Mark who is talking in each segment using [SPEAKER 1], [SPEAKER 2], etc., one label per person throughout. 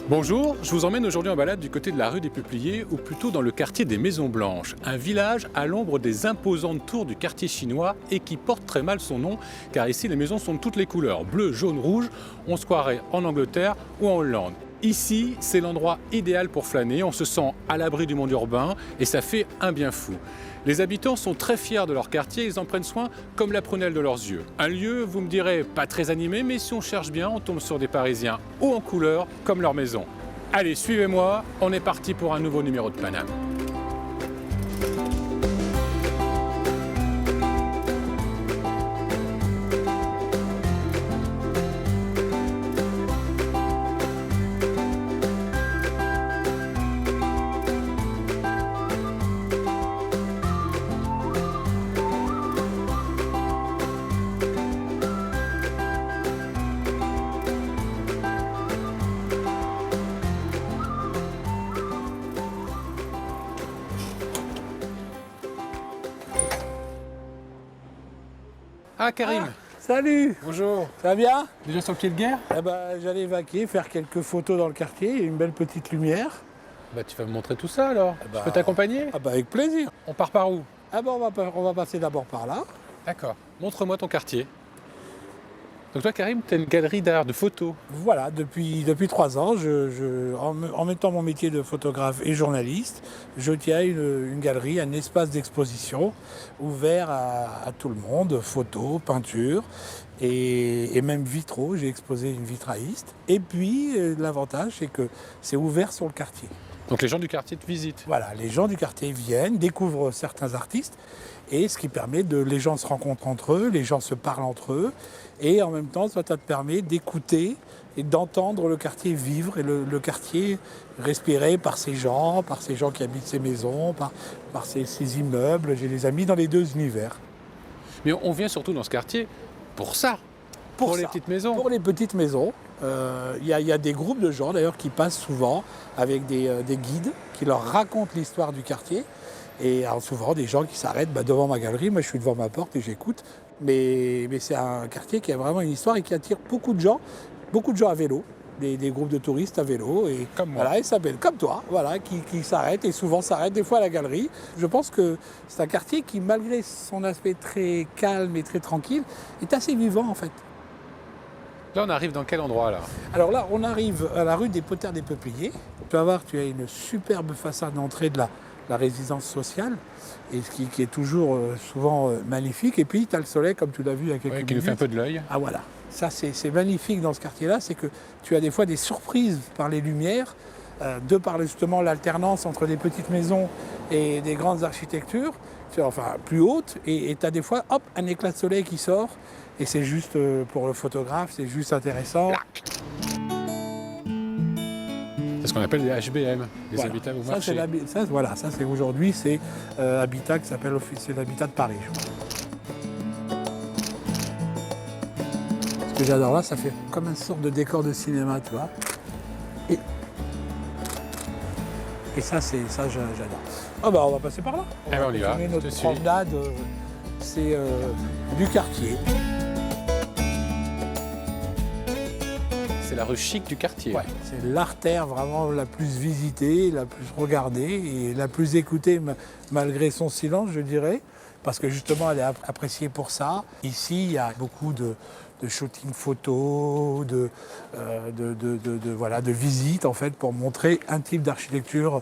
[SPEAKER 1] Bonjour, je vous emmène aujourd'hui en balade du côté de la rue des Peupliers, ou plutôt dans le quartier des Maisons Blanches, un village à l'ombre des imposantes tours du quartier chinois et qui porte très mal son nom, car ici les maisons sont de toutes les couleurs, bleu, jaune, rouge, on se croirait en Angleterre ou en Hollande. Ici, c'est l'endroit idéal pour flâner, on se sent à l'abri du monde urbain et ça fait un bien fou. Les habitants sont très fiers de leur quartier, ils en prennent soin comme la prunelle de leurs yeux. Un lieu, vous me direz, pas très animé, mais si on cherche bien, on tombe sur des Parisiens hauts en couleur comme leur maison. Allez, suivez-moi, on est parti pour un nouveau numéro de Paname. Ah, Karim.
[SPEAKER 2] Salut,
[SPEAKER 1] Bonjour.
[SPEAKER 2] ça va bien?
[SPEAKER 1] Déjà sur le pied de guerre?
[SPEAKER 2] J'allais vaquer, faire quelques photos dans le quartier, il y a une belle petite lumière.
[SPEAKER 1] Tu vas me montrer tout ça alors. Je peux t'accompagner?
[SPEAKER 2] Avec plaisir.
[SPEAKER 1] On part par où?
[SPEAKER 2] On va passer d'abord par là.
[SPEAKER 1] D'accord. Montre-moi ton quartier. Donc toi, Karim, tu as une galerie d'art, de photos.
[SPEAKER 2] Voilà, depuis 3 ans, en mettant mon métier de photographe et journaliste, je tiens une galerie, un espace d'exposition ouvert à tout le monde, photos, peintures et même vitraux. J'ai exposé une vitrailliste. Et puis, l'avantage, c'est que c'est ouvert sur le quartier.
[SPEAKER 1] Donc les gens du quartier te visitent.
[SPEAKER 2] Voilà, les gens du quartier viennent, découvrent certains artistes, et ce qui permet les gens se rencontrent entre eux, les gens se parlent entre eux, et en même temps, ça te permet d'écouter et d'entendre le quartier vivre, et le quartier respirer par ces gens qui habitent ces maisons, par ces immeubles. J'ai des amis dans les deux univers.
[SPEAKER 1] Mais on vient surtout dans ce quartier pour ça, pour les petites maisons.
[SPEAKER 2] Pour les petites maisons. Il y a des groupes de gens d'ailleurs qui passent souvent avec des guides qui leur racontent l'histoire du quartier. Et alors, souvent des gens qui s'arrêtent devant ma galerie. Moi je suis devant ma porte et j'écoute. Mais c'est un quartier qui a vraiment une histoire et qui attire beaucoup de gens à vélo. Des groupes de touristes à vélo. Et
[SPEAKER 1] comme moi.
[SPEAKER 2] Voilà, ils s'appellent comme toi, voilà, qui s'arrêtent et souvent s'arrêtent des fois à la galerie. Je pense que c'est un quartier qui, malgré son aspect très calme et très tranquille, est assez vivant en fait.
[SPEAKER 1] Là, on arrive dans quel endroit là?
[SPEAKER 2] Alors là, on arrive à la rue des Potters des Peupliers. Tu vas voir, tu as une superbe façade d'entrée de la résidence sociale, et qui est toujours souvent magnifique. Et puis, tu as le soleil, comme tu l'as vu il y a quelques minutes.
[SPEAKER 1] Qui nous fait un peu de l'œil.
[SPEAKER 2] Ah voilà, ça c'est magnifique dans ce quartier-là, c'est que tu as des fois des surprises par les lumières, de par justement l'alternance entre des petites maisons et des grandes architectures, enfin plus hautes, et tu as des fois, hop, un éclat de soleil qui sort. Et c'est juste, pour le photographe, c'est juste intéressant.
[SPEAKER 1] C'est ce qu'on appelle les HBM, les habitats au marché.
[SPEAKER 2] Ça c'est aujourd'hui, c'est Habitat qui s'appelle c'est l'Habitat de Paris. Ce que j'adore là, ça fait comme une sorte de décor de cinéma, tu vois. Et ça j'adore. On va passer par là.
[SPEAKER 1] On y va.
[SPEAKER 2] Notre promenade, c'est du quartier.
[SPEAKER 1] C'est la rue chic du quartier.
[SPEAKER 2] Ouais, c'est l'artère vraiment la plus visitée, la plus regardée et la plus écoutée malgré son silence, je dirais, parce que justement elle est appréciée pour ça. Ici, il y a beaucoup de shooting photos, de visites en fait pour montrer un type d'architecture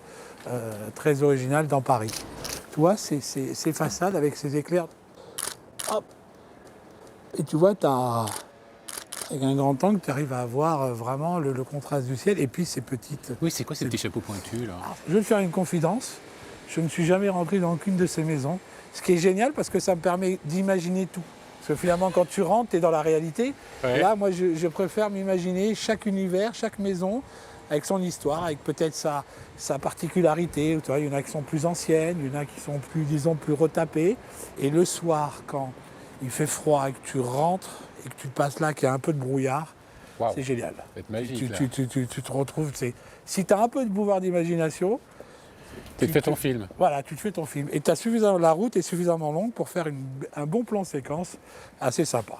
[SPEAKER 2] très original dans Paris. Tu vois, ces façades avec ces éclairs. Hop. Et tu vois, avec un grand angle, tu arrives à voir vraiment le contraste du ciel et puis ces petites...
[SPEAKER 1] Oui, c'est quoi ces petits chapeaux pointus là?
[SPEAKER 2] Je vais te faire une confidence. Je ne suis jamais rentré dans aucune de ces maisons. Ce qui est génial parce que ça me permet d'imaginer tout. Parce que finalement, quand tu rentres, tu es dans la réalité. Ouais. Là, moi, je préfère m'imaginer chaque univers, chaque maison, avec son histoire, avec peut-être sa particularité. Tu vois, il y en a qui sont plus anciennes, il y en a qui sont plus, disons, plus retapées. Et le soir, quand il fait froid et que tu rentres et que tu passes là, qu'il y a un peu de brouillard, wow. C'est génial.
[SPEAKER 1] C'est magique.
[SPEAKER 2] Tu te retrouves. Si tu as un peu de pouvoir d'imagination,
[SPEAKER 1] tu te fais ton film.
[SPEAKER 2] Voilà, tu te fais ton film. Et la route est suffisamment longue pour faire un bon plan séquence assez sympa.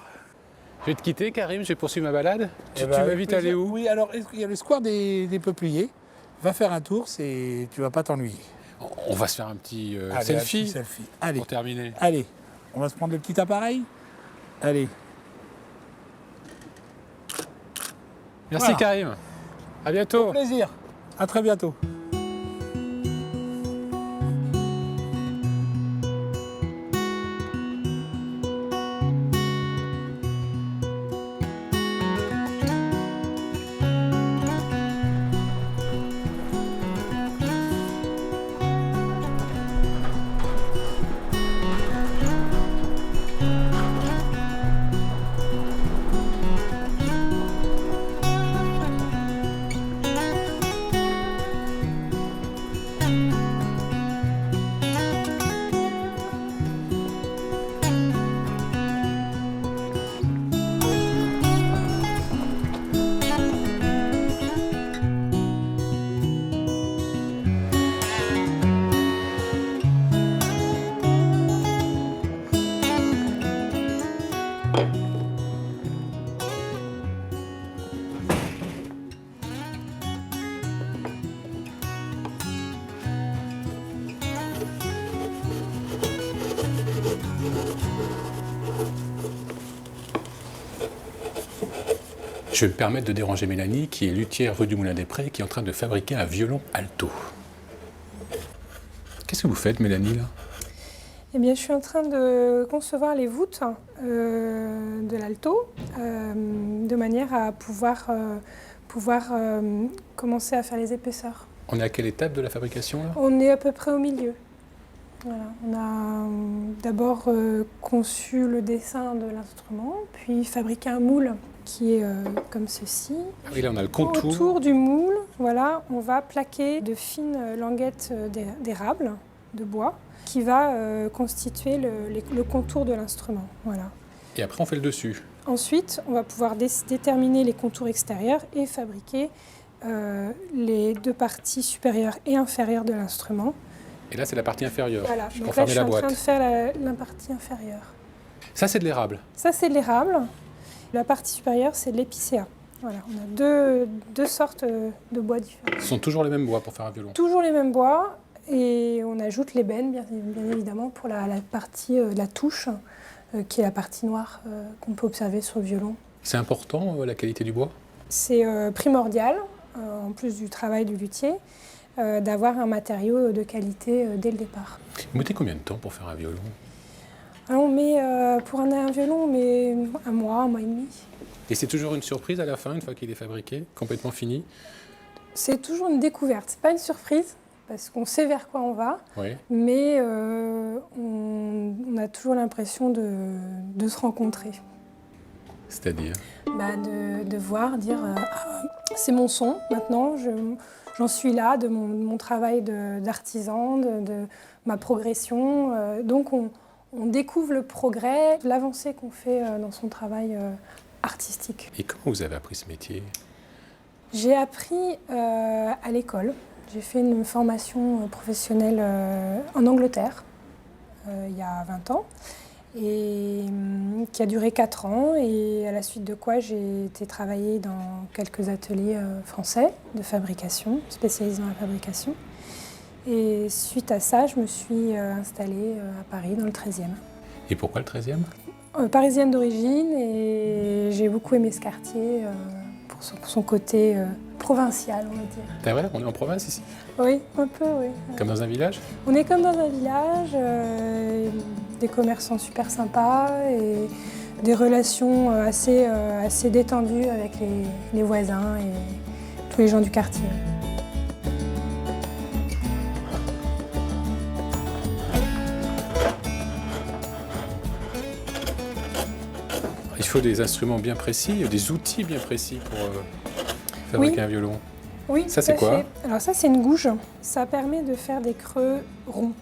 [SPEAKER 1] Je vais te quitter, Karim, je vais poursuivre ma balade. Tu
[SPEAKER 2] Eh ben, avec
[SPEAKER 1] m'invites à aller
[SPEAKER 2] plaisir.
[SPEAKER 1] où?
[SPEAKER 2] Oui, alors il y a le square des Peupliers. Va faire un tour, tu vas pas t'ennuyer.
[SPEAKER 1] On va se faire un petit
[SPEAKER 2] Allez, un
[SPEAKER 1] selfie
[SPEAKER 2] petit selfie. Allez,
[SPEAKER 1] pour terminer.
[SPEAKER 2] allez, on va se prendre le petit appareil. Allez.
[SPEAKER 1] Merci
[SPEAKER 2] Voilà.
[SPEAKER 1] Karim. À bientôt.
[SPEAKER 2] Plaisir. À très bientôt.
[SPEAKER 1] Je vais me permettre de déranger Mélanie, qui est luthière rue du Moulin des Prés, qui est en train de fabriquer un violon alto. Qu'est-ce que vous faites, Mélanie, là?
[SPEAKER 3] Eh bien, je suis en train de concevoir les voûtes de l'alto de manière à pouvoir commencer à faire les épaisseurs.
[SPEAKER 1] On est à quelle étape de la fabrication, là?
[SPEAKER 3] On est à peu près au milieu. Voilà. On a d'abord conçu le dessin de l'instrument, puis fabriqué un moule qui est comme ceci.
[SPEAKER 1] Ah oui, là, on a le contour.
[SPEAKER 3] Autour du moule, voilà, on va plaquer de fines languettes d'érable, de bois, qui va constituer le contour de l'instrument. Voilà.
[SPEAKER 1] Et après, on fait le dessus.
[SPEAKER 3] Ensuite, on va pouvoir déterminer les contours extérieurs et fabriquer les deux parties supérieures et inférieures de l'instrument.
[SPEAKER 1] Et là, c'est la partie inférieure.
[SPEAKER 3] Voilà,
[SPEAKER 1] pour
[SPEAKER 3] donc là, je
[SPEAKER 1] fermer
[SPEAKER 3] suis
[SPEAKER 1] la
[SPEAKER 3] en
[SPEAKER 1] boîte.
[SPEAKER 3] train de faire la partie inférieure.
[SPEAKER 1] Ça, c'est de l'érable.
[SPEAKER 3] Ça, c'est de l'érable. La partie supérieure, c'est de l'épicéa. Voilà, on a deux sortes de bois différents.
[SPEAKER 1] Ce sont toujours les mêmes bois pour faire un violon.
[SPEAKER 3] Toujours les mêmes bois, et on ajoute l'ébène, bien évidemment, pour la partie de la touche, qui est la partie noire qu'on peut observer sur le violon.
[SPEAKER 1] C'est important, la qualité du bois?
[SPEAKER 3] C'est primordial, en plus du travail du luthier, d'avoir un matériau de qualité dès le départ.
[SPEAKER 1] Vous mettez combien de temps pour faire un violon?
[SPEAKER 3] Alors on met, pour un violon, on met un mois et demi.
[SPEAKER 1] Et c'est toujours une surprise à la fin, une fois qu'il est fabriqué, complètement fini?
[SPEAKER 3] C'est toujours une découverte, c'est pas une surprise, parce qu'on sait vers quoi on va,
[SPEAKER 1] Oui.
[SPEAKER 3] mais on a toujours l'impression de se rencontrer.
[SPEAKER 1] C'est-à-dire?
[SPEAKER 3] De voir, dire ah, c'est mon son maintenant, j'en suis là de mon travail d'artisan, de ma progression. Donc on découvre le progrès, l'avancée qu'on fait dans son travail artistique.
[SPEAKER 1] Et comment vous avez appris ce métier?
[SPEAKER 3] J'ai appris à l'école. J'ai fait une formation professionnelle en Angleterre il y a 20 ans. Et qui a duré 4 ans, et à la suite de quoi j'ai été travailler dans quelques ateliers français de fabrication, spécialisés dans la fabrication. Et suite à ça, je me suis installée à Paris, dans le 13e.
[SPEAKER 1] Et pourquoi le 13e?
[SPEAKER 3] Parisienne d'origine, et j'ai beaucoup aimé ce quartier pour son côté provincial, on va dire.
[SPEAKER 1] C'est vrai, on est en province ici?
[SPEAKER 3] Oui, un peu, oui.
[SPEAKER 1] Comme dans un village?
[SPEAKER 3] On est comme dans un village, des commerçants super sympas et des relations assez détendues avec les voisins et tous les gens du quartier.
[SPEAKER 1] Il faut des instruments bien précis, des outils bien précis pour fabriquer un violon.
[SPEAKER 3] Oui,
[SPEAKER 1] ça c'est quoi?
[SPEAKER 3] Alors ça c'est une gouge. Ça permet de faire des creux ronds.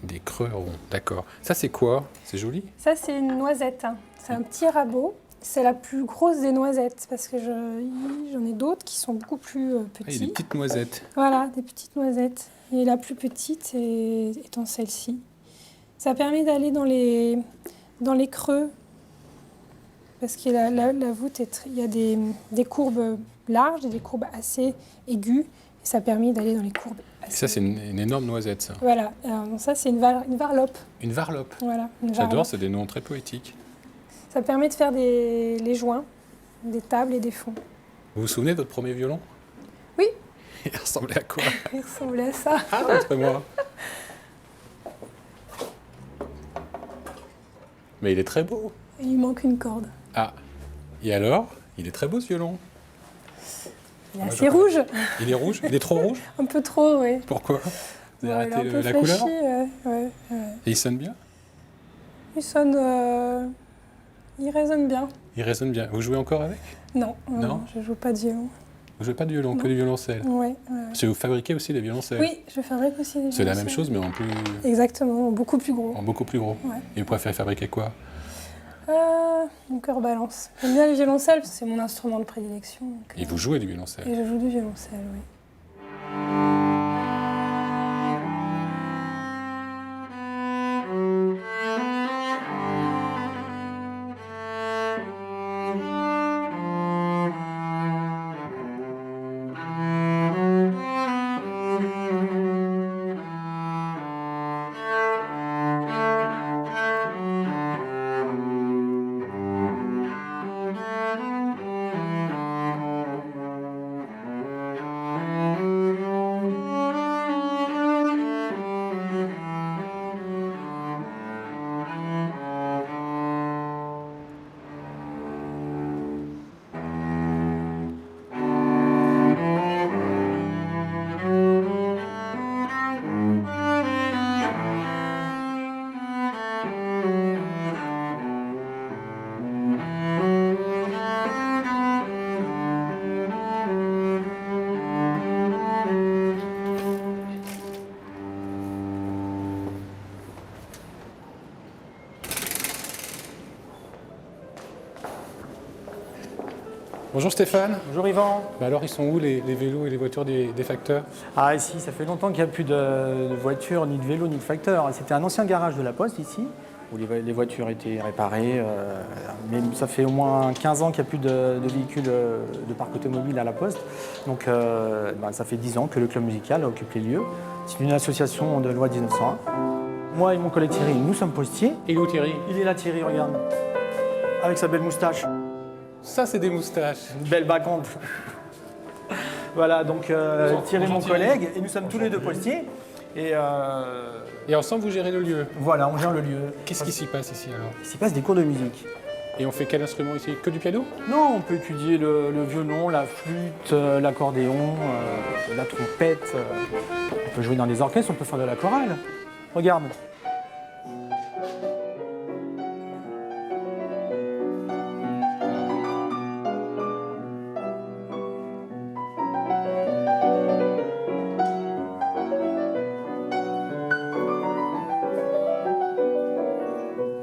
[SPEAKER 1] Des creux ronds, d'accord. Ça c'est quoi? C'est joli?
[SPEAKER 3] Ça c'est une noisette. C'est un petit rabot. C'est la plus grosse des noisettes parce que j'en ai d'autres qui sont beaucoup plus petits.
[SPEAKER 1] Ah, il y a des petites noisettes.
[SPEAKER 3] Voilà, des petites noisettes. Et la plus petite étant celle-ci. Ça permet d'aller dans les creux parce que la voûte, il y a des courbes larges et des courbes assez aiguës. Et ça permet d'aller dans les courbes.
[SPEAKER 1] Et ça, c'est une énorme noisette, ça.
[SPEAKER 3] Voilà. Alors, ça, c'est une varlope.
[SPEAKER 1] Une varlope.
[SPEAKER 3] Voilà.
[SPEAKER 1] J'adore, c'est des noms très poétiques.
[SPEAKER 3] Ça permet de faire les joints, des tables et des fonds.
[SPEAKER 1] Vous vous souvenez de votre premier violon?
[SPEAKER 3] Oui.
[SPEAKER 1] Il ressemblait à quoi?
[SPEAKER 3] Il ressemblait à ça.
[SPEAKER 1] Ah, montrez-moi. Mais il est très beau.
[SPEAKER 3] Et il manque une corde.
[SPEAKER 1] Ah. Et alors? Il est très beau, ce violon.
[SPEAKER 3] Il est assez rouge.
[SPEAKER 1] Il est rouge? Il est trop rouge?
[SPEAKER 3] Un peu trop, oui.
[SPEAKER 1] Pourquoi? Vous avez
[SPEAKER 3] Il est
[SPEAKER 1] raté
[SPEAKER 3] un peu
[SPEAKER 1] la couleur?
[SPEAKER 3] ouais.
[SPEAKER 1] Et il sonne bien?
[SPEAKER 3] Il sonne... il résonne bien.
[SPEAKER 1] Il résonne bien. Vous jouez encore avec?
[SPEAKER 3] Non,
[SPEAKER 1] Non,
[SPEAKER 3] je joue pas de violon.
[SPEAKER 1] Vous jouez pas de violon,
[SPEAKER 3] Non.
[SPEAKER 1] que du violoncelle?
[SPEAKER 3] Ouais.
[SPEAKER 1] Parce que vous fabriquez aussi des violoncelles?
[SPEAKER 3] Oui, je fabrique aussi des violoncelles.
[SPEAKER 1] C'est la même chose, mais en plus...
[SPEAKER 3] Exactement, beaucoup plus gros.
[SPEAKER 1] En beaucoup plus gros.
[SPEAKER 3] Ouais.
[SPEAKER 1] Et vous préférez fabriquer quoi?
[SPEAKER 3] Mon cœur balance. J'aime bien les violoncelles, parce que c'est mon instrument de prédilection. Donc,
[SPEAKER 1] Et vous jouez du violoncelle?
[SPEAKER 3] Et je joue du violoncelle, oui.
[SPEAKER 1] Bonjour Stéphane.
[SPEAKER 4] Bonjour Yvan.
[SPEAKER 1] Bah alors, ils sont où les vélos et les voitures des facteurs?
[SPEAKER 4] Ah ici, ça fait longtemps qu'il n'y a plus de voitures, ni de vélos, ni de facteurs. C'était un ancien garage de la Poste ici, où les voitures étaient réparées. Mais ça fait au moins 15 ans qu'il n'y a plus de véhicules de parc automobile à la Poste. Donc ça fait 10 ans que le club musical occupe les lieux. C'est une association de loi 1901. Moi et mon collègue Thierry, nous sommes postiers.
[SPEAKER 1] Et où Thierry?
[SPEAKER 4] Il est là Thierry, regarde. Avec sa belle moustache.
[SPEAKER 1] Ça, c'est des moustaches.
[SPEAKER 4] Une belle bacante. Voilà, donc Thierry, mon collègue, et nous sommes tous les deux postiers. Et
[SPEAKER 1] ensemble, vous gérez le lieu.
[SPEAKER 4] voilà, on gère le lieu.
[SPEAKER 1] Qu'est-ce qui s'y passe ici alors?
[SPEAKER 4] Il s'y passe des cours de musique.
[SPEAKER 1] Et on fait quel instrument ici? Que du piano?
[SPEAKER 4] Non, on peut étudier le violon, la flûte, l'accordéon, la trompette. On peut jouer dans des orchestres, on peut faire de la chorale. Regarde.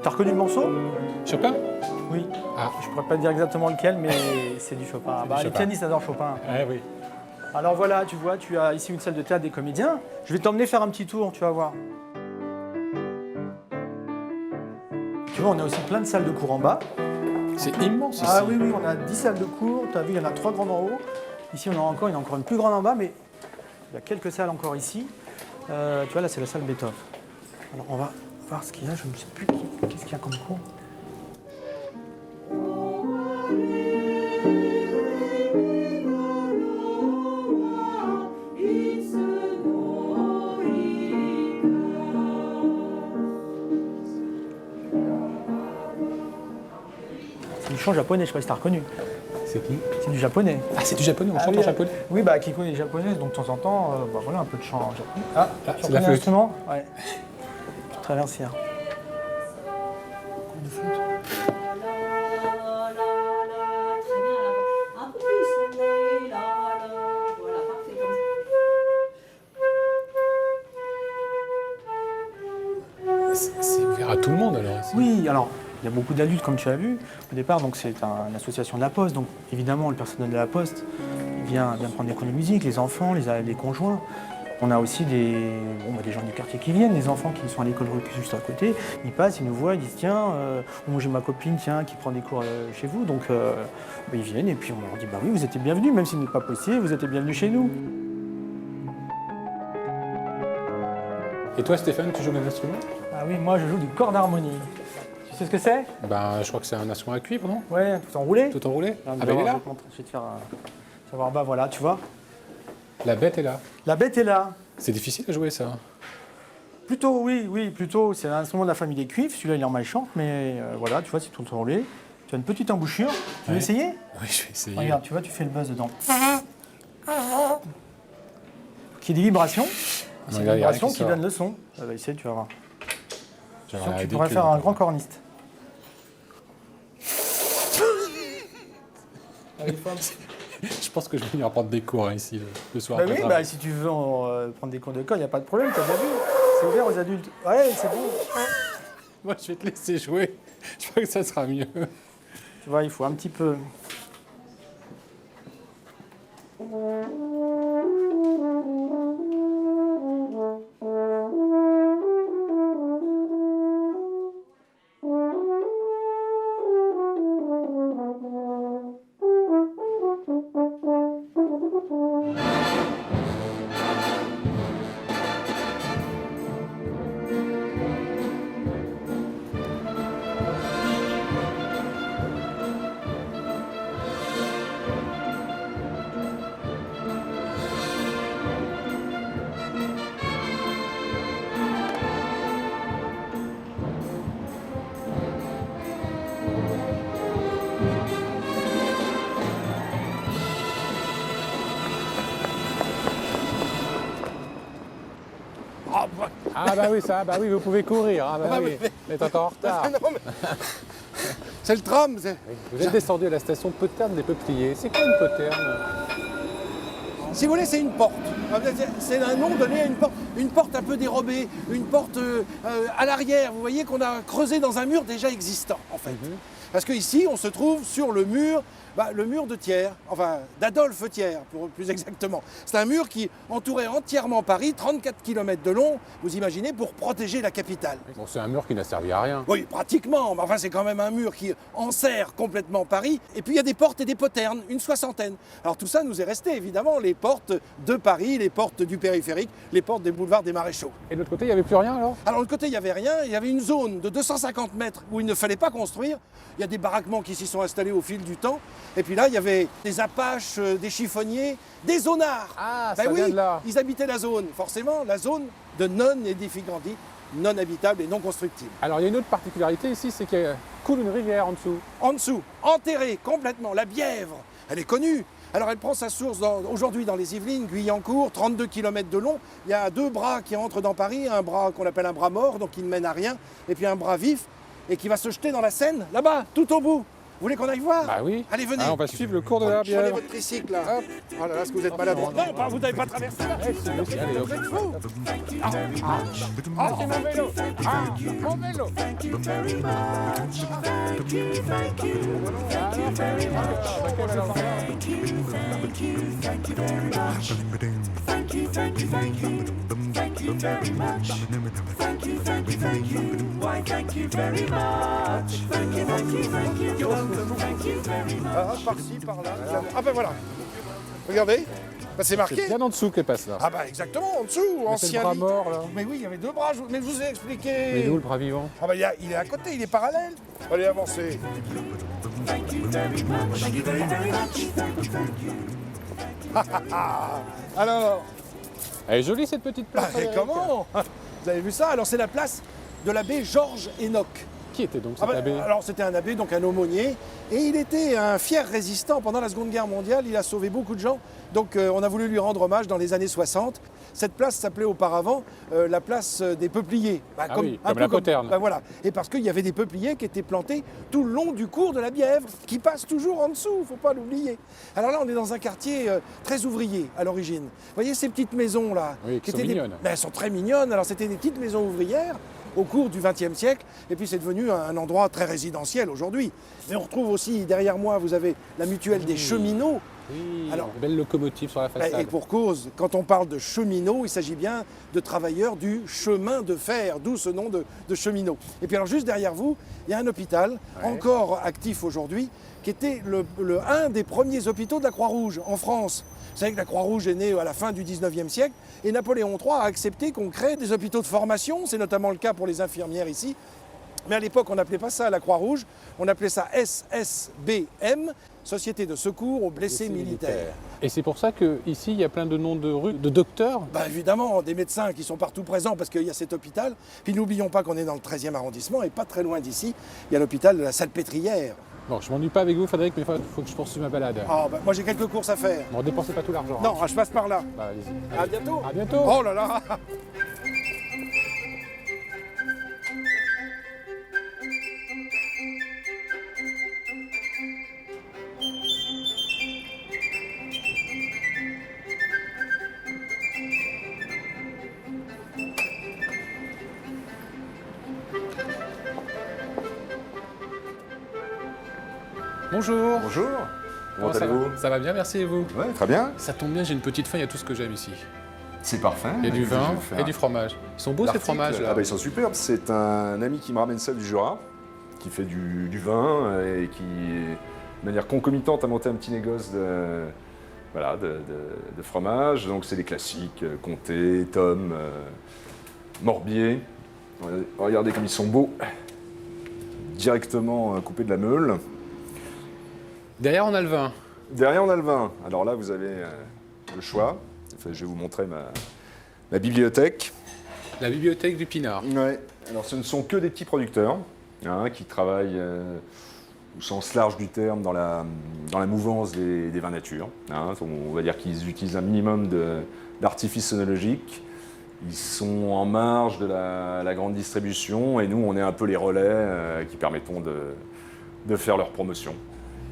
[SPEAKER 4] T'as reconnu le morceau?
[SPEAKER 1] Chopin?
[SPEAKER 4] Oui.
[SPEAKER 1] Ah.
[SPEAKER 4] Je pourrais pas te dire exactement lequel, mais c'est du Chopin.
[SPEAKER 1] du
[SPEAKER 4] Les
[SPEAKER 1] Chopin.
[SPEAKER 4] pianistes adorent Chopin.
[SPEAKER 1] Ah oui.
[SPEAKER 4] Alors voilà, tu vois, tu as ici une salle de théâtre des comédiens. Je vais t'emmener faire un petit tour, tu vas voir. Tu vois, on a aussi plein de salles de cours en bas.
[SPEAKER 1] C'est immense ici.
[SPEAKER 4] Ah oui, oui, on a 10 salles de cours. Tu as vu, il y en a 3 grandes en haut. Ici, il y en a encore une plus grande en bas, mais il y a quelques salles encore ici. Tu vois, là, c'est la salle Beethoven. Alors, on va voir ce qu'il y a. Je ne sais plus qu'est-ce qu'il y a comme cours. C'est du chant japonais, je sais pas si tu as reconnu.
[SPEAKER 1] C'est qui?
[SPEAKER 4] C'est du japonais.
[SPEAKER 1] Ah, c'est du japonais, on
[SPEAKER 4] Ah
[SPEAKER 1] chante
[SPEAKER 4] oui,
[SPEAKER 1] en japonais.
[SPEAKER 4] Oui, bah Kiko est japonaise, donc de temps en temps, voilà un peu de chant japonais. Ah,
[SPEAKER 1] Ah,
[SPEAKER 4] tu
[SPEAKER 1] c'est la
[SPEAKER 4] reconnais
[SPEAKER 1] flûte.
[SPEAKER 4] l'instrument? Ouais. Traversière. Cours de flûte.
[SPEAKER 5] Un peu plus. Voilà, parfait comme ça.
[SPEAKER 1] C'est ouvert à tout le monde alors ici.
[SPEAKER 4] Oui, alors, il y a beaucoup d'adultes, comme tu as vu, au départ, donc c'est une association de la Poste, donc évidemment, le personnel de la Poste vient prendre des cours de musique, les enfants, les conjoints. On a aussi des gens du quartier qui viennent, des enfants qui sont à l'école juste à côté. Ils passent, ils nous voient, ils disent tiens, moi j'ai ma copine qui prend des cours chez vous. Donc ils viennent et puis on leur dit bah oui, vous êtes les bienvenus, même s'il n'est pas possible, vous êtes les bienvenus chez nous.
[SPEAKER 1] Et toi, Stéphane, tu joues d'un instrument?
[SPEAKER 4] Ah oui, moi je joue du corps d'harmonie. Tu sais ce que c'est?
[SPEAKER 1] Ben, je crois que c'est un instrument à cuivre, non?
[SPEAKER 4] Ouais, tout enroulé.
[SPEAKER 1] Tout enroulé?
[SPEAKER 4] Ah,
[SPEAKER 1] Ah ben, il est là.
[SPEAKER 4] Je vais te faire savoir, bah voilà, tu vois.
[SPEAKER 1] La bête est là.
[SPEAKER 4] La bête est là.
[SPEAKER 1] C'est difficile à jouer, ça.
[SPEAKER 4] Plutôt, oui, plutôt. C'est un instrument de la famille des cuivres. Celui-là, il est en malchante, mais voilà, tu vois, c'est tout enroulé. Tu as une petite embouchure. Tu veux essayer?
[SPEAKER 1] Oui, je vais essayer.
[SPEAKER 4] Regarde, tu vois, tu fais le buzz dedans. Qui est des vibrations. C'est des vibrations qui donnent le son. Ça va essayer, tu vas voir. Tu pourrais faire un grand corniste.
[SPEAKER 1] Je pense que je vais venir prendre des cours ici le soir.
[SPEAKER 4] Bah oui, si tu veux prendre des cours de code, il n'y a pas de problème, t'as bien vu. C'est ouvert aux adultes. Ouais, c'est bon.
[SPEAKER 1] Moi, je vais te laisser jouer. Je crois que ça sera mieux.
[SPEAKER 4] Tu vois, il faut un petit peu...
[SPEAKER 1] Ah bah oui, ça, bah oui, vous pouvez courir. Ah bah oui, vous êtes encore en retard.
[SPEAKER 6] C'est le tram.
[SPEAKER 1] Vous êtes descendu à la station Poterne des Peupliers. C'est quoi une poterne?
[SPEAKER 6] Si vous voulez, c'est une porte. C'est un nom donné à une porte. Une porte un peu dérobée, une porte à l'arrière, vous voyez, qu'on a creusé dans un mur déjà existant, en fait. Parce qu'ici, on se trouve sur le mur de Thiers, enfin d'Adolphe Thiers, plus exactement. C'est un mur qui entourait entièrement Paris, 34 km de long, vous imaginez, pour protéger la capitale.
[SPEAKER 1] Bon, c'est un mur qui n'a servi à rien.
[SPEAKER 6] Oui, pratiquement, mais enfin c'est quand même un mur qui enserre complètement Paris. Et puis il y a des portes et des poternes, une soixantaine. Alors tout ça nous est resté, évidemment, les portes de Paris, les portes du périphérique, les portes des boulevards des Maréchaux.
[SPEAKER 1] Et de l'autre côté, il n'y avait plus rien alors?
[SPEAKER 6] Alors de l'autre côté, il n'y avait rien, il y avait une zone de 250 mètres où il ne fallait pas construire. Il y a des baraquements qui s'y sont installés au fil du temps. Et puis là, il y avait des apaches, des chiffonniers, des zonards.
[SPEAKER 1] Ah, ça vient de là.
[SPEAKER 6] Ils habitaient la zone, forcément, la zone de non-édificandi, non habitable et non constructible.
[SPEAKER 1] Alors il y a une autre particularité ici, c'est qu'il coule une rivière en dessous.
[SPEAKER 6] En dessous, enterrée complètement, la Bièvre, elle est connue. Alors elle prend sa source aujourd'hui dans les Yvelines, Guyancourt, 32 km de long. Il y a deux bras qui entrent dans Paris, un bras qu'on appelle un bras mort, donc qui ne mène à rien, et puis un bras vif, et qui va se jeter dans la Seine, là-bas, tout au bout. Vous voulez qu'on aille voir?
[SPEAKER 1] Bah oui.
[SPEAKER 6] Allez, venez.
[SPEAKER 1] Ah, on va suivre le cours de la Bièvre.
[SPEAKER 6] Prenez votre tricycle là. Hop. Oh là là, est-ce que vous êtes malade? Non, vous n'avez pas traversé là.
[SPEAKER 1] Allez, hop.
[SPEAKER 6] Vous êtes fous.
[SPEAKER 1] Ah, c'est mon vélo. Ah, mon vélo.
[SPEAKER 6] Ah, par-ci, par-là. Ah ben voilà. Regardez. Bah, c'est marqué.
[SPEAKER 1] C'est bien en dessous qu'elle passe là.
[SPEAKER 6] Ah bah exactement, en dessous,
[SPEAKER 1] Mais c'est le
[SPEAKER 6] ancien
[SPEAKER 1] bras
[SPEAKER 6] lit.
[SPEAKER 1] mort là.
[SPEAKER 6] Mais oui, il y avait deux bras, mais je vous ai expliqué.
[SPEAKER 1] Mais il est où le bras vivant?
[SPEAKER 6] Ah bah il est à côté, il est parallèle. Allez, avancez. Alors,
[SPEAKER 1] Elle est jolie cette petite place.
[SPEAKER 6] et comment? Vous avez vu ça? Alors c'est la place de l'abbé Georges Enoch.
[SPEAKER 1] Qui était donc
[SPEAKER 6] Ah
[SPEAKER 1] cet
[SPEAKER 6] bah,
[SPEAKER 1] abbé?
[SPEAKER 6] alors c'était un abbé, donc un aumônier, et il était un fier résistant pendant la Seconde Guerre mondiale, il a sauvé beaucoup de gens, donc on a voulu lui rendre hommage dans les années 60. Cette place s'appelait auparavant la place des Peupliers. Bah,
[SPEAKER 1] Ah oui,
[SPEAKER 6] un
[SPEAKER 1] comme
[SPEAKER 6] peu
[SPEAKER 1] la Poterne.
[SPEAKER 6] Bah, voilà. Et parce qu'il y avait des peupliers qui étaient plantés tout le long du cours de la Bièvre, qui passe toujours en dessous, il ne faut pas l'oublier. Alors là, on est dans un quartier très ouvrier à l'origine. Vous voyez ces petites maisons là?
[SPEAKER 1] Oui, qui sont
[SPEAKER 6] étaient
[SPEAKER 1] mignonnes.
[SPEAKER 6] Elles sont très mignonnes, alors c'était des petites maisons ouvrières au cours du XXe siècle, et puis c'est devenu un endroit très résidentiel aujourd'hui. Mais on retrouve aussi, derrière moi, vous avez la mutuelle des cheminots.
[SPEAKER 1] Oui,
[SPEAKER 6] Alors,
[SPEAKER 1] une belle locomotive sur la façade.
[SPEAKER 6] Et pour cause, quand on parle de cheminots, il s'agit bien de travailleurs du chemin de fer, d'où ce nom de cheminot. Et puis alors juste derrière vous, il y a un hôpital, encore actif aujourd'hui, qui était un des premiers hôpitaux de la Croix-Rouge en France. Vous savez que la Croix-Rouge est née à la fin du 19e siècle et Napoléon III a accepté qu'on crée des hôpitaux de formation, c'est notamment le cas pour les infirmières ici. Mais à l'époque, on n'appelait pas ça la Croix-Rouge, on appelait ça SSBM, Société de secours aux blessés militaires.
[SPEAKER 1] Et c'est pour ça qu'ici, il y a plein de noms de rues, de docteurs.
[SPEAKER 6] Bah évidemment, des médecins qui sont partout présents parce qu'il y a cet hôpital. Puis n'oublions pas qu'on est dans le 13e arrondissement et pas très loin d'ici, il y a l'hôpital de la Salpêtrière.
[SPEAKER 1] Bon, je m'ennuie pas avec vous, Frédéric, mais il faut que je poursuive ma balade.
[SPEAKER 6] Ah, bah, moi j'ai quelques courses à faire.
[SPEAKER 1] Bon, dépensez pas tout l'argent.
[SPEAKER 6] Non, je passe par là.
[SPEAKER 1] Bah, allez-y.
[SPEAKER 6] À
[SPEAKER 1] Allez.
[SPEAKER 6] bientôt.
[SPEAKER 1] À bientôt.
[SPEAKER 6] Oh là là.
[SPEAKER 1] Bonjour.
[SPEAKER 7] Bonjour, comment
[SPEAKER 1] ça
[SPEAKER 7] allez-vous?
[SPEAKER 1] va? Ça va bien, merci et vous?
[SPEAKER 7] Ouais, très bien.
[SPEAKER 1] Ça tombe bien, j'ai une petite faim, il y a tout ce que j'aime ici.
[SPEAKER 7] C'est parfait.
[SPEAKER 1] Il y a du
[SPEAKER 7] Qu'est-ce que je
[SPEAKER 1] vin
[SPEAKER 7] vais faire
[SPEAKER 1] et du fromage. Ils sont beaux ces
[SPEAKER 7] L'article,
[SPEAKER 1] fromages là.
[SPEAKER 7] Ah bah, ils sont superbes. C'est un ami qui me ramène ça du Jura, qui fait du vin et qui, de manière concomitante, a monté un petit négoce de fromage. Donc c'est des classiques, Comté, Tom, Morbier. Regardez comme ils sont beaux. Directement coupés de la meule.
[SPEAKER 1] Derrière, on a le vin.
[SPEAKER 7] Derrière, on a le vin. Alors là, vous avez le choix. Enfin, je vais vous montrer ma bibliothèque.
[SPEAKER 1] La bibliothèque du Pinard.
[SPEAKER 7] Ouais. Alors, ce ne sont que des petits producteurs qui travaillent au sens large du terme dans la mouvance des vins nature. On va dire qu'ils utilisent un minimum d'artifices œnologiques. Ils sont en marge de la grande distribution et nous, on est un peu les relais qui permettons de faire leur promotion.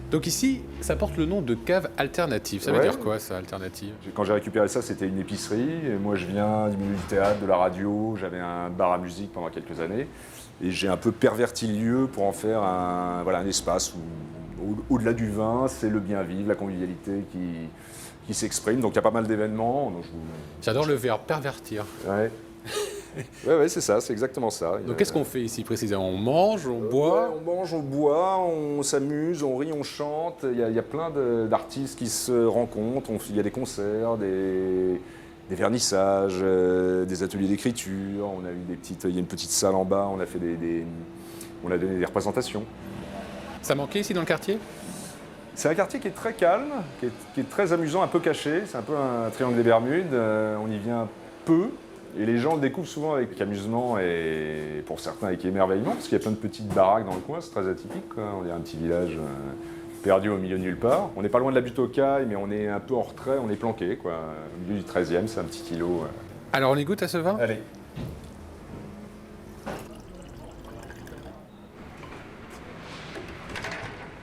[SPEAKER 1] Donc ici, ça porte le nom de cave alternative. Ça veut dire quoi, ça, alternative?
[SPEAKER 7] Quand j'ai récupéré ça, c'était une épicerie. Et moi, je viens du milieu du théâtre, de la radio. J'avais un bar à musique pendant quelques années. Et j'ai un peu perverti le lieu pour en faire un espace où, au-delà du vin, c'est le bien vivre, la convivialité qui s'exprime. Donc, il y a pas mal d'événements.
[SPEAKER 1] J'adore le verbe pervertir.
[SPEAKER 7] Ouais. Ouais, c'est ça, c'est exactement ça.
[SPEAKER 1] Donc qu'est-ce qu'on fait ici précisément? On mange, on boit?
[SPEAKER 7] On mange, on boit, on s'amuse, on rit, on chante. Il y a plein d'artistes qui se rencontrent. Il y a des concerts, des vernissages, des ateliers d'écriture. On a eu il y a une petite salle en bas. On a fait on a donné des représentations.
[SPEAKER 1] Ça manquait ici dans le quartier?
[SPEAKER 7] C'est un quartier qui est très calme, qui est très amusant, un peu caché. C'est un peu un triangle des Bermudes. On y vient peu. Et les gens le découvrent souvent avec amusement et pour certains avec émerveillement, parce qu'il y a plein de petites baraques dans le coin, c'est très atypique, quoi. On est un petit village perdu au milieu de nulle part. On n'est pas loin de la butte aux Cailles, mais on est un peu en retrait, on est planqué, quoi. Au milieu du 13e, c'est un petit îlot.
[SPEAKER 1] Alors on y goûte à ce vin?
[SPEAKER 7] Allez.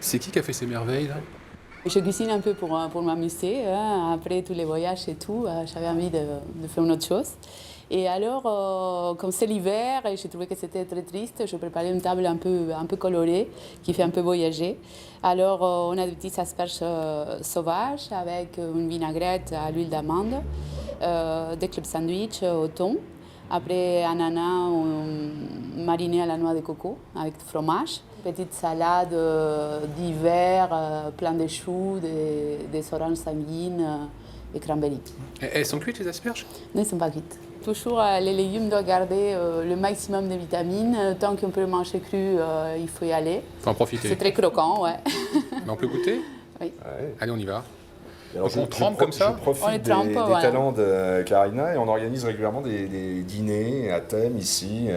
[SPEAKER 1] C'est qui a fait ces merveilles là?
[SPEAKER 5] Je cuisine un peu pour m'amuser. Après tous les voyages et tout, j'avais envie de faire une autre chose. Et alors, comme c'est l'hiver et j'ai trouvé que c'était très triste, je préparais une table un peu colorée qui fait un peu voyager. Alors, on a des petites asperges sauvages avec une vinaigrette à l'huile d'amande, des clubs sandwich au thon. Après, ananas mariné à la noix de coco avec du fromage. Petite salade d'hiver, plein de choux, des oranges sanguines et cranberry.
[SPEAKER 1] Elles sont cuites les asperges?
[SPEAKER 5] Non, elles ne sont pas cuites. Toujours, les légumes doivent garder le maximum de vitamines. Tant qu'on peut le manger cru, il faut y aller.
[SPEAKER 1] Faut en profiter.
[SPEAKER 5] C'est très croquant, ouais.
[SPEAKER 1] Mais on peut goûter?
[SPEAKER 5] Oui.
[SPEAKER 7] Ouais.
[SPEAKER 1] Allez, on y va.
[SPEAKER 7] Alors,
[SPEAKER 1] Donc on trempe comme ça?
[SPEAKER 7] Je profite
[SPEAKER 5] On les trempe,
[SPEAKER 7] des
[SPEAKER 5] voilà.
[SPEAKER 7] talents de Clarina et on organise régulièrement des dîners à thème ici,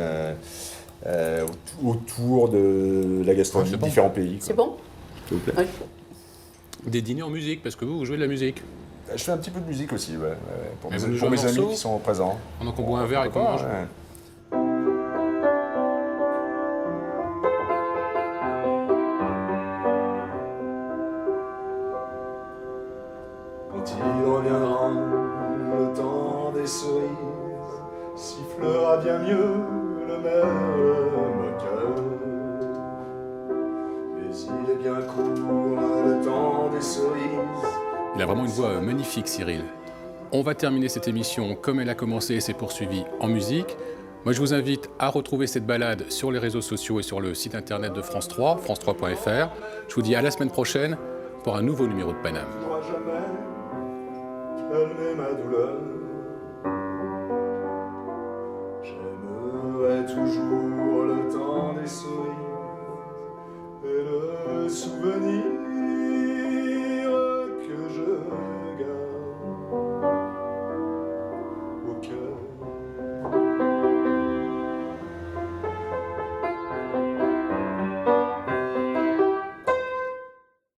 [SPEAKER 7] autour de la gastronomie de différents pays.
[SPEAKER 5] C'est bon?
[SPEAKER 7] S'il vous plaît.
[SPEAKER 5] Oui.
[SPEAKER 1] Des dîners en musique, parce que vous jouez de la musique.
[SPEAKER 7] Je fais un petit peu de musique aussi, pour
[SPEAKER 1] Mais
[SPEAKER 7] mes,
[SPEAKER 1] vous jouez
[SPEAKER 7] pour
[SPEAKER 1] un
[SPEAKER 7] mes amis
[SPEAKER 1] morceau
[SPEAKER 7] qui sont présents.
[SPEAKER 1] Pendant qu'on boit un verre et qu'on mange.
[SPEAKER 7] Ouais. Quand il reviendra, le temps des cerises sifflera bien mieux le même cœur. Mais il est bien court le temps des cerises,
[SPEAKER 1] Il a vraiment une voix magnifique, Cyril. On va terminer cette émission comme elle a commencé et s'est poursuivie en musique. Moi, je vous invite à retrouver cette balade sur les réseaux sociaux et sur le site internet de France 3, france3.fr. Je vous dis à la semaine prochaine pour un nouveau numéro de Paname.
[SPEAKER 8] Calmer ma douleur. J'aimerais toujours le temps des sourires et le souvenir